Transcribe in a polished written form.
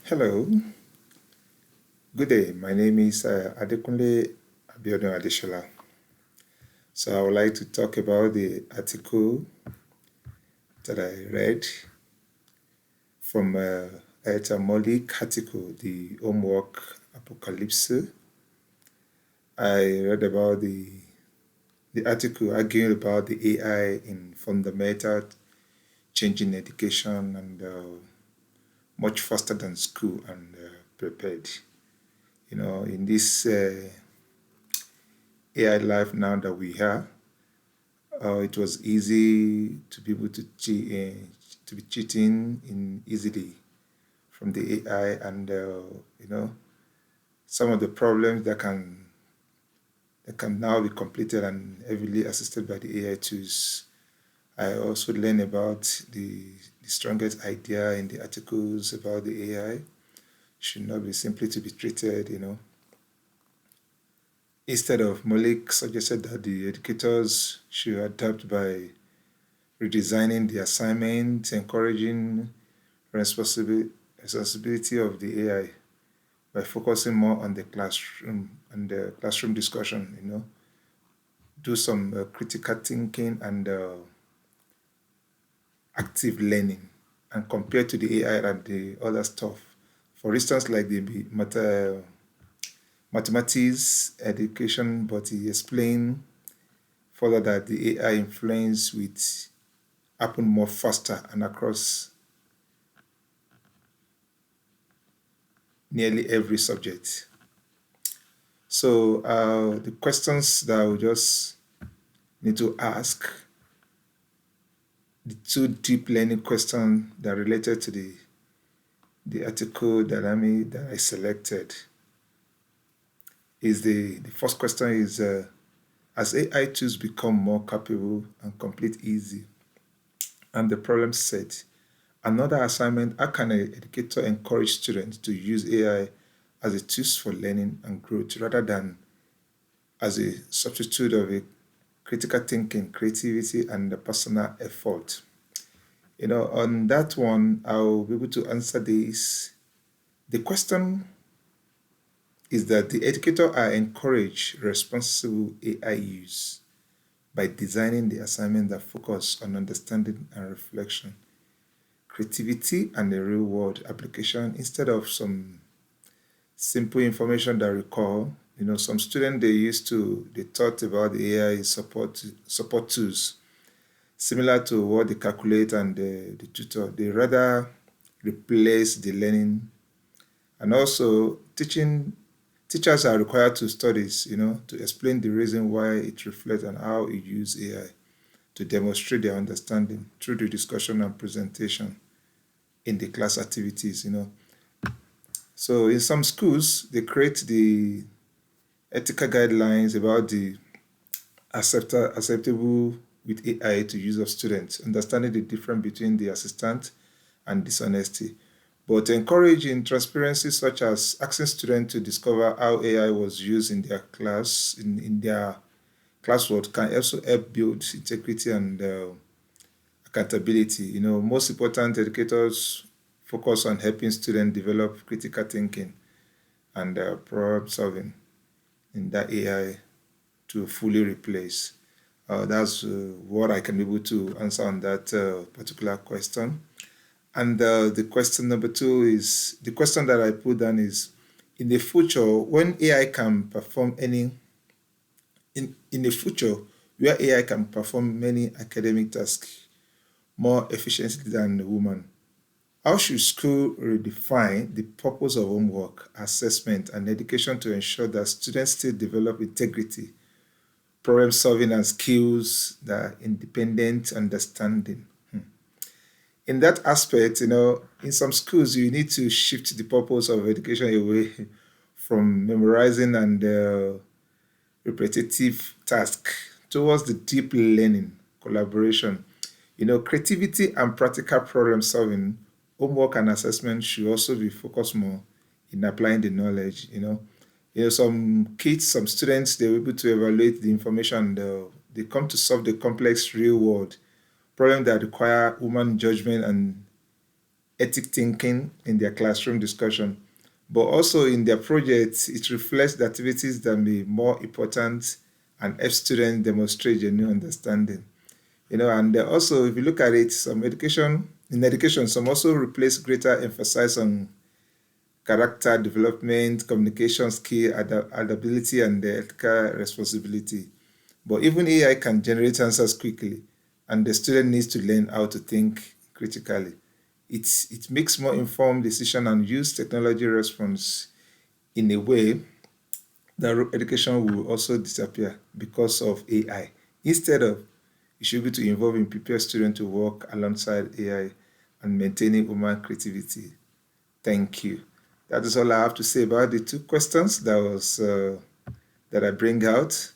Hello, good day. My name is Adekunle Abiodun Adeshola. So I would like to talk about the article that I read from Eta Malik article, the homework Apocalypse. I read about the article arguing about the AI in fundamental changing education and much faster than school and prepared. In this AI life now that we have, it was easy to be able to to be cheating in easily from the AI, and some of the problems that can now be completed and heavily assisted by the AI tools. I also learned about the strongest idea in the articles about the AI should not be simply to be treated, Instead of Malik suggested that the educators should adapt by redesigning the assignment, encouraging responsibility of the AI by focusing more on the classroom and the classroom discussion, do some critical thinking and active learning and compare to the AI and the other stuff. For instance, like the mathematics education, but he explained further that the AI influence with happen more faster and across nearly every subject. So the questions that we just need to ask, the two deep learning questions that are related to the article that I selected is the first question is as AI tools become more capable and complete easy and the problem set. Another assignment, how can an educator encourage students to use AI as a tool for learning and growth rather than as a substitute of a critical thinking, creativity, and the personal effort? On that one, I'll be able to answer this. The question is that the educator are encourage responsible AI use by designing the assignment that focus on understanding and reflection, creativity, and the real world application instead of some simple information that recall. Some students they thought about the AI support tools similar to what they calculate and the tutor. They rather replace the learning, and also teachers are required to studies, to explain the reason why it reflects and how it use AI to demonstrate their understanding through the discussion and presentation in the class activities. So in some schools, they create the ethical guidelines about the acceptable with AI to use of students, understanding the difference between the assistant and dishonesty. But encouraging transparency, such as asking students to discover how AI was used in their in their classwork, can also help build integrity and accountability. Most important educators focus on helping students develop critical thinking and problem solving in that AI to fully replace. That's what I can be able to answer on that particular question. And the question number two is the question that I put down is in the future, when AI can perform in the future, where AI can perform many academic tasks more efficiently than a woman, how should school redefine the purpose of homework, assessment, and education to ensure that students still develop integrity, problem solving, and skills that are independent understanding? In that aspect, in some schools, you need to shift the purpose of education away from memorizing and repetitive task towards the deep learning, collaboration, creativity and practical problem solving. Homework and assessment should also be focused more in applying the knowledge. Some kids, some students, they're able to evaluate the information. They come to solve the complex real world problem that require human judgment and ethic thinking in their classroom discussion. But also in their projects, it reflects the activities that may be more important and help students demonstrate genuine understanding. And also if you look at it, in education, some also replace greater emphasis on character development, communication skill, adaptability, and the ethical responsibility. But even AI can generate answers quickly, and the student needs to learn how to think critically. It makes more informed decision and use technology response in a way that education will also disappear because of AI. Instead of, it should be to involve and prepare students to work alongside AI and maintaining human creativity. Thank you. That is all I have to say about the two questions that I bring out.